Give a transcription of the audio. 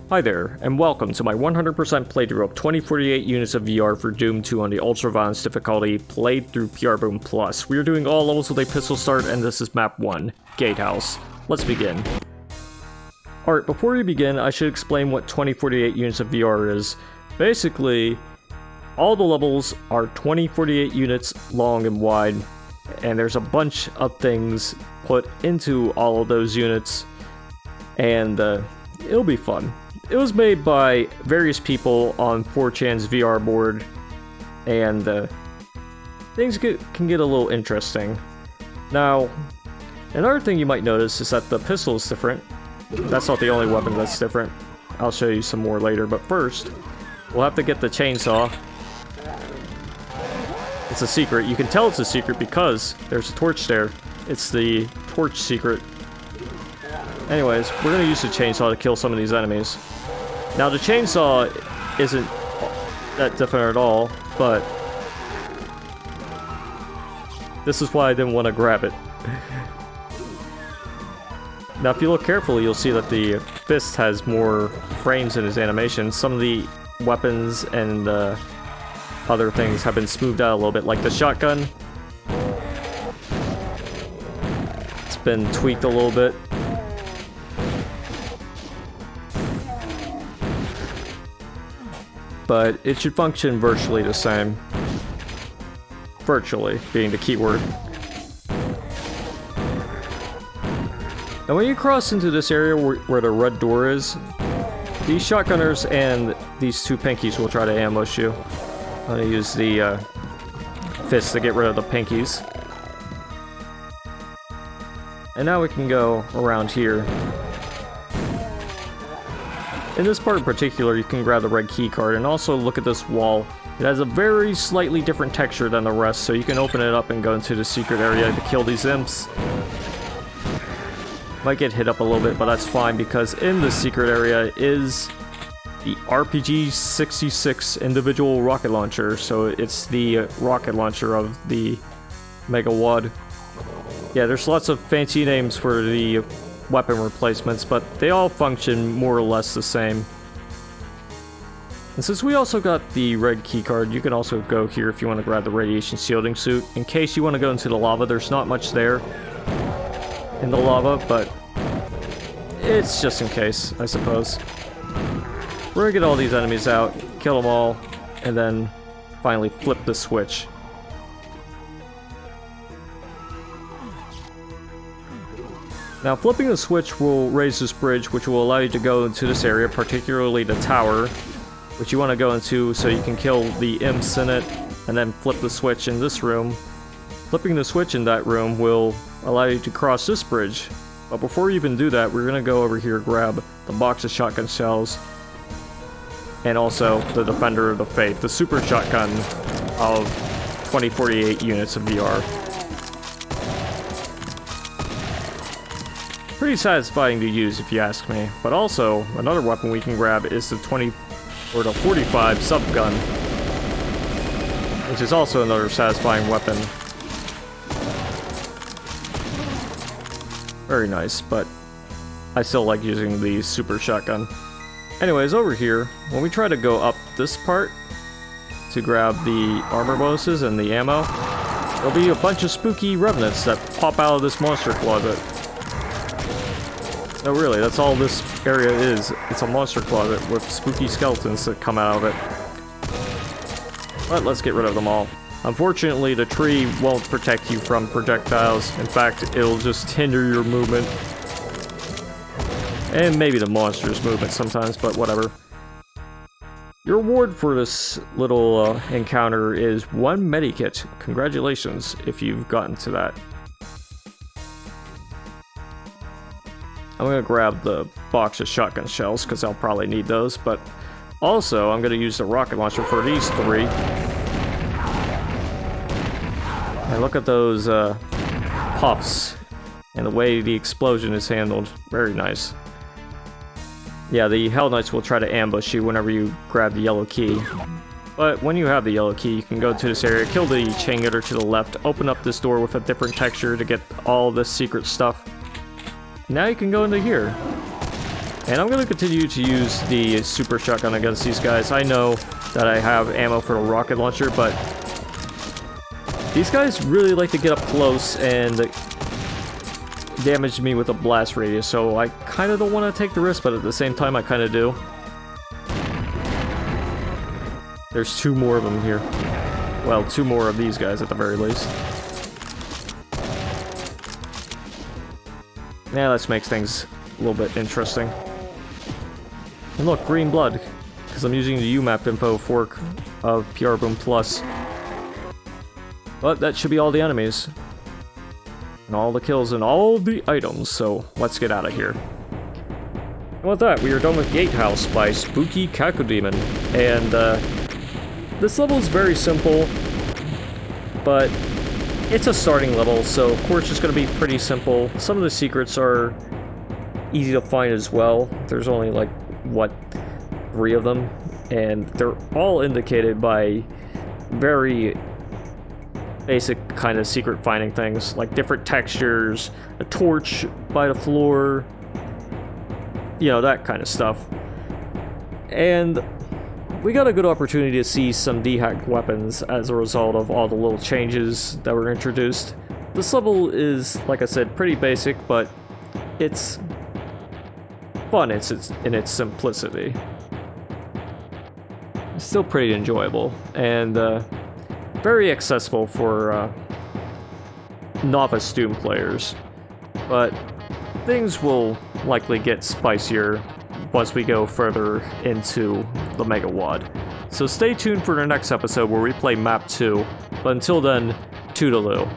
Hi there, and welcome to my 100% playthrough of 2048 units of VR for Doom 2 on the Ultra Violence difficulty, played through PrBoom Plus. We are doing all levels with a pistol start, and this is map 1, Gatehouse. Let's begin. Alright, before we begin, I should explain what 2048 units of VR is. Basically, all the levels are 2048 units long and wide, and there's a bunch of things put into all of those units, and it'll be fun. It was made by various people on 4chan's VR board, and things can get a little interesting. Now, another thing you might notice is that the pistol is different. That's not the only weapon that's different. I'll show you some more later, but first, we'll have to get the chainsaw. It's a secret. You can tell it's a secret because there's a torch there. It's the torch secret. Anyways, we're going to use the chainsaw to kill some of these enemies. Now, the chainsaw isn't that different at all, but this is why I didn't want to grab it. Now, if you look carefully, you'll see that the fist has more frames in his animation. Some of the weapons and other things have been smoothed out a little bit, like the shotgun. It's been tweaked a little bit. But it should function virtually the same. Virtually being the keyword. Now when you cross into this area where the red door is, these shotgunners and these two pinkies will try to ambush you. I'm gonna use the fist to get rid of the pinkies. And now we can go around here. In this part in particular, you can grab the red key card and also look at this wall. It has a very slightly different texture than the rest, so you can open it up and go into the secret area to kill these imps. Might get hit up a little bit, but that's fine because in the secret area is the RPG-66 individual rocket launcher, so it's the rocket launcher of the megawad. Yeah, there's lots of fancy names for the weapon replacements, but they all function more or less the same. And since we also got the red keycard, you can also go here if you want to grab the radiation shielding suit. In case you want to go into the lava, there's not much there in the lava, but it's just in case, I suppose. We're gonna get all these enemies out, kill them all, and then finally flip the switch. Now, flipping the switch will raise this bridge, which will allow you to go into this area, particularly the tower, which you want to go into so you can kill the imps in it, and then flip the switch in this room. Flipping the switch in that room will allow you to cross this bridge. But before you even do that, we're going to go over here, grab the box of shotgun shells, and also the Defender of the Faith, the super shotgun of 2048 units of VR. Pretty satisfying to use if you ask me, but also another weapon we can grab is the 45 subgun, which is also another satisfying weapon. Very nice, but I still like using the super shotgun. Anyways, over here, when we try to go up this part to grab the armor bonuses and the ammo, there'll be a bunch of spooky revenants that pop out of this monster closet. No, really, that's all this area is. It's a monster closet with spooky skeletons that come out of it. But let's get rid of them all. Unfortunately, the tree won't protect you from projectiles. In fact, it'll just hinder your movement. And maybe the monster's movement sometimes, but whatever. Your reward for this little encounter is 1 medikit. Congratulations if you've gotten to that. I'm going to grab the box of shotgun shells, because I'll probably need those, but also I'm going to use the rocket launcher for these 3. And look at those puffs, and the way the explosion is handled. Very nice. Yeah, the Hell Knights will try to ambush you whenever you grab the yellow key. But when you have the yellow key, you can go to this area, kill the chain getter to the left, open up this door with a different texture to get all this secret stuff. Now you can go into here. And I'm going to continue to use the super shotgun against these guys. I know that I have ammo for the rocket launcher, but these guys really like to get up close and damage me with a blast radius, so I kind of don't want to take the risk, but at the same time I kind of do. There's 2 more of them here. Well, 2 more of these guys at the very least. Yeah, this makes things a little bit interesting. And look, green blood, because I'm using the UMAPINFO fork of PrBoom Plus. But that should be all the enemies. And all the kills and all the items, so let's get out of here. And with that, we are done with Gatehouse by Spooky Cacodemon. And this level is very simple, but it's a starting level, so of course it's going to be pretty simple. Some of the secrets are easy to find as well. There's only like, what, 3 of them, and they're all indicated by very basic kind of secret finding things, like different textures, a torch by the floor, you know, that kind of stuff. And we got a good opportunity to see some dehacked weapons as a result of all the little changes that were introduced. This level is, like I said, pretty basic, but it's fun in its simplicity. It's still pretty enjoyable, and very accessible for novice Doom players. But things will likely get spicier once we go further into the megawad. So stay tuned for the next episode where we play map 2, but until then, toodaloo.